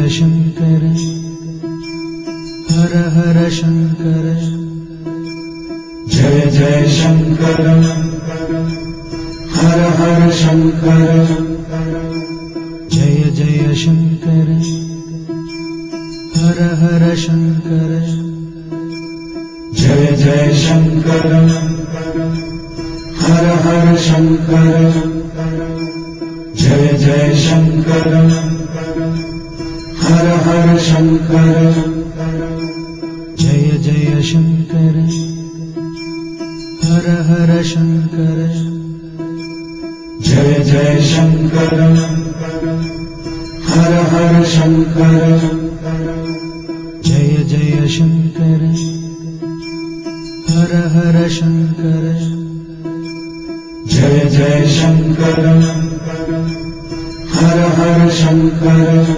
शंकर हर हर शंकर जय जय शंकर हर हर शंकर जय जय शंकर हर हर शंकर जय जय शंकर हर हर शंकर जय जय शंकर हर हर शंकर जय जय शंकर हर हर शंकर जय जय शंकर हर हर शंकर जय जय शंकर हर हर शंकर जय जय शंकर हर हर शंकर